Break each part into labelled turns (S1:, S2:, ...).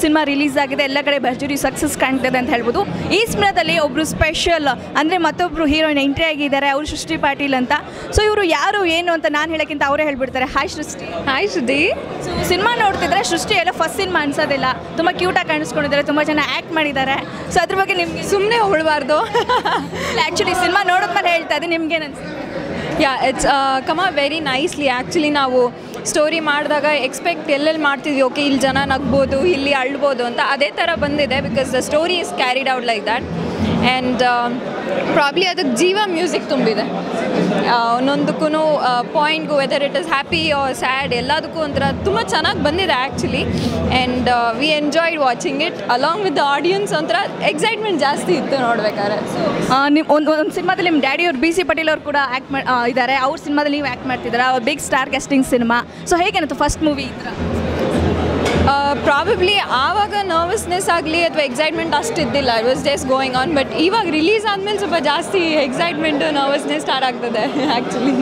S1: Cinema release ಆಗಿದೆ, ಎಲ್ಲ ಕಡೆ ಭರ್ಜರಿ ಸಕ್ಸಸ್ ಕಾಣ್ತಿದೆ ಅಂತ ಹೇಳ್ಬೋದು. ಈ ಸಿನಿಮಾದಲ್ಲಿ ಒಬ್ಬರು ಸ್ಪೆಷಲ್ ಅಂದರೆ ಮತ್ತೊಬ್ಬರು ಹೀರೋಯಿನ್ ಎಂಟ್ರಿ ಆಗಿದ್ದಾರೆ, ಅವರು ಸೃಷ್ಟಿ ಪಾಟೀಲ್ ಅಂತ. ಸೊ ಇವರು ಯಾರು ಏನು ಅಂತ ನಾನು ಹೇಳೋಕ್ಕಿಂತ ಅವರೇ ಹೇಳ್ಬಿಡ್ತಾರೆ. ಹಾಯ್ ಸೃಷ್ಟಿ.
S2: ಹಾಯ್ ಶ್ರುತಿ.
S1: ಸೊ ಸಿನಿಮಾ ನೋಡ್ತಿದ್ರೆ ಸೃಷ್ಟಿ ಎಲ್ಲ ಫಸ್ಟ್ ಸಿನಿಮಾ ಅನ್ಸೋದಿಲ್ಲ, ತುಂಬ ಕ್ಯೂಟಾಗಿ ಕಾಣಿಸ್ಕೊಂಡಿದ್ದಾರೆ, ತುಂಬ ಜನ ಆ್ಯಕ್ಟ್ ಮಾಡಿದ್ದಾರೆ. ಸೊ ಅದ್ರ ಬಗ್ಗೆ ನಿಮ್ಗೆ
S2: ಸುಮ್ಮನೆ ಹೊಳಬಾರ್ದು.
S1: ಆ್ಯಕ್ಚುಲಿ ಸಿನಿಮಾ ನೋಡಿದ್ಮೇಲೆ ಹೇಳ್ತಾ ಇದ್ದೀನಿ, ನಿಮ್ಗೇನು ಅನ್ಸುತ್ತೆ?
S2: Yeah, it's come very nicely. Actually ನಾವು ಸ್ಟೋರಿ ಮಾಡಿದಾಗ ಎಕ್ಸ್ಪೆಕ್ಟ್ ಎಲ್ಲೆಲ್ಲಿ ಮಾಡ್ತಿದ್ವಿ, ಓಕೆ ಇಲ್ಲಿ ಜನ ನಗ್ಬೋದು, ಇಲ್ಲಿ ಅಳ್ಬೋದು ಅಂತ, ಅದೇ ಥರ ಬಂದಿದೆ. Because the story is carried out like that. And probably ಅದಕ್ಕೆ ಜೀವ ಮ್ಯೂಸಿಕ್ ತುಂಬಿದೆ. ಒಂದೊಂದಕ್ಕೂ ಪಾಯಿಂಟ್ಗೂ, whether it is happy or sad, ಎಲ್ಲದಕ್ಕೂ ಒಂಥರ ತುಂಬ ಚೆನ್ನಾಗಿ ಬಂದಿದೆ actually. And we enjoyed watching it along with the audience. ಒಂಥರ ಎಕ್ಸೈಟ್ಮೆಂಟ್ ಜಾಸ್ತಿ ಇತ್ತು ನೋಡ್ಬೇಕಾದ್ರೆ.
S1: ನಿಮ್ಮ ಒಂದು ಸಿನಿಮಾದಲ್ಲಿ ನಿಮ್ಮ ಡ್ಯಾಡಿ ಅವ್ರು BC ಪಾಟೀಲ್ ಅವರು ಕೂಡ ಆ್ಯಕ್ಟ್ ಇದ್ದಾರೆ, ಅವ್ರ ಸಿನಿಮಾದಲ್ಲಿ ನೀವು ಆ್ಯಕ್ಟ್ ಮಾಡ್ತಿದ್ದಾರೆ, ಅವ್ರ big star guesting cinema. So ಹೇಗೇನಿತ್ತು ಫಸ್ಟ್ ಮೂವಿ ಈ ಥರ?
S2: ಪ್ರಾಬಬ್ಲಿ ಆವಾಗ ನರ್ವಸ್ನೆಸ್ ಆಗಲಿ ಅಥವಾ ಎಕ್ಸೈಟ್ಮೆಂಟ್ ಅಷ್ಟಿದ್ದಿಲ್ಲ, it was just going on. But ಇವಾಗ ರಿಲೀಸ್ ಆದಮೇಲೆ ಸ್ವಲ್ಪ ಜಾಸ್ತಿ ಎಕ್ಸೈಟ್ಮೆಂಟು ನರ್ವಸ್ನೆಸ್ ಸ್ಟಾರ್ಟ್ ಆಗ್ತದೆ actually.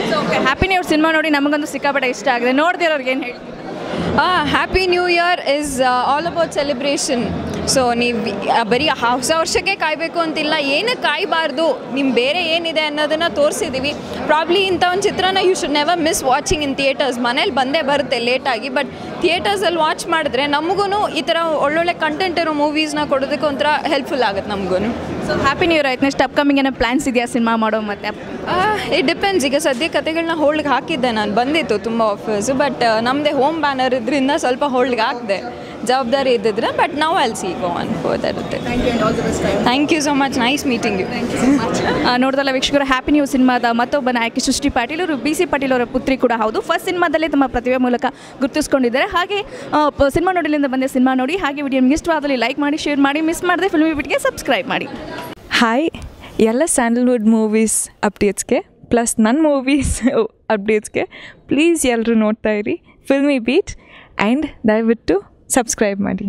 S1: So okay, Happy New Year cinema ನೋಡಿ ನಮಗಂತೂ ಸಿಕ್ಕಾಪಟ್ಟೆ ಇಷ್ಟ ಆಗಿದೆ. ನೋಡ್ದಿರೋರ್ಗೆ ಏನು ಹೇಳಿ?
S2: Happy New Year is all about celebration. So ನೀವು ಬರೀ ಹೊಸ ವರ್ಷಕ್ಕೆ ಕಾಯಬೇಕು ಅಂತಿಲ್ಲ, ಏನಕ್ಕೆ ಕಾಯಬಾರ್ದು, ನಿಮ್ಮ ಬೇರೆ ಏನಿದೆ ಅನ್ನೋದನ್ನು ತೋರಿಸಿದ್ದೀವಿ. ಪ್ರಾಬ್ಲಿ ಇಂಥ ಒಂದು ಚಿತ್ರನ you should never miss watching in theatres. ಮನೇಲಿ ಬಂದೇ ಬರುತ್ತೆ ಲೇಟಾಗಿ, ಬಟ್ ಥಿಯೇಟರ್ಸಲ್ಲಿ ವಾಚ್ ಮಾಡಿದ್ರೆ ನಮಗೂ ಈ ಥರ ಒಳ್ಳೊಳ್ಳೆ ಕಂಟೆಂಟ್ ಇರೋ ಮೂವೀಸ್ನ ಕೊಡೋದಕ್ಕೆ ಒಂಥರ ಹೆಲ್ಪ್ಫುಲ್ ಆಗುತ್ತೆ ನಮಗೂ.
S1: ಸೊ ಹ್ಯಾಪಿ ನ್ಯೂ ಇಯರ್ ಆಯ್ತು. ನೆಕ್ಸ್ಟ್ ಅಪ್ಕಮಿಂಗ್ ಏನೋ ಪ್ಲ್ಯಾನ್ಸ್ ಇದೆಯಾ ಸಿನಿಮಾ ಮಾಡೋ? ಮತ್ತೆ
S2: ಇಟ್ ಡಿಪೆಂಡ್ಸ್. ಈಗ ಸದ್ಯ ಕತೆಗಳನ್ನ ಹೋಲ್ಡ್ಗೆ ಹಾಕಿದ್ದೆ ನಾನು, ಬಂದಿತ್ತು ತುಂಬ ಆಫರ್ಸು. ಬಟ್ ನಮ್ಮದೇ ಹೋಮ್ ಬ್ಯಾನರ್ ಇದರಿಂದ ಸ್ವಲ್ಪ ಹೋಲ್ಡ್ಗೆ ಹಾಕಿದೆ, ಜವಾಬ್ದಾರಿ ಇದ್ದಿದ್ರೆ. ಬಟ್ ನಾವು ಅಲ್ಲಿ ಸಿ ಗೋ ಆನ್ ಫರ್ದರ್ ಇರುತ್ತೆ. Thank you so much, nice meeting you.
S1: ನೋಡ್ದಲ್ಲ ವೀಕ್ಷಕರು, ಹ್ಯಾಪಿ ನ್ಯೂ ಸಿನಿಮಾದ ಮತ್ತೊಬ್ಬ ನಾಯಕಿ ಸೃಷ್ಟಿ ಪಾಟೀಲ್ ಅವರು BC ಪಾಟೀಲ್ ಅವರ ಪುತ್ರಿ ಕೂಡ ಹೌದು. ಫಸ್ಟ್ ಸಿನಿಮಾದಲ್ಲೇ ತಮ್ಮ ಪ್ರತಿಭೆ ಮೂಲಕ ಗುರುತಿಸ್ಕೊಂಡಿದ್ದಾರೆ. ಹಾಗೆ ಸಿನಿಮಾ ನೋಡಿಲಿಂದ ಬಂದ ಸಿನಿಮಾ ನೋಡಿ, ಹಾಗೆ ವಿಡಿಯೋ ನಿಮ್ಗೆ ಇಷ್ಟವಾದಲ್ಲಿ ಲೈಕ್ ಮಾಡಿ, ಶೇರ್ ಮಾಡಿ, ಮಿಸ್ ಮಾಡದೆ ಫಿಲ್ಮಿ ಬಿಟ್ಗೆ ಸಬ್ಸ್ಕ್ರೈಬ್ ಮಾಡಿ.
S3: ಹಾಯ್, ಎಲ್ಲ ಸ್ಯಾಂಡಲ್ವುಡ್ ಮೂವೀಸ್ ಅಪ್ಡೇಟ್ಸ್ಗೆ ಪ್ಲಸ್ ನನ್ನ ಮೂವೀಸ್ ಅಪ್ಡೇಟ್ಸ್ಗೆ ಪ್ಲೀಸ್ ಎಲ್ಲರೂ ನೋಡ್ತಾ ಇರಿ ಫಿಲ್ಮಿ ಬೀಟ್. ಆ್ಯಂಡ್ ದಯವಿಟ್ಟು ಸಬ್ಸ್ಕ್ರೈಬ್ ಮಾಡಿ.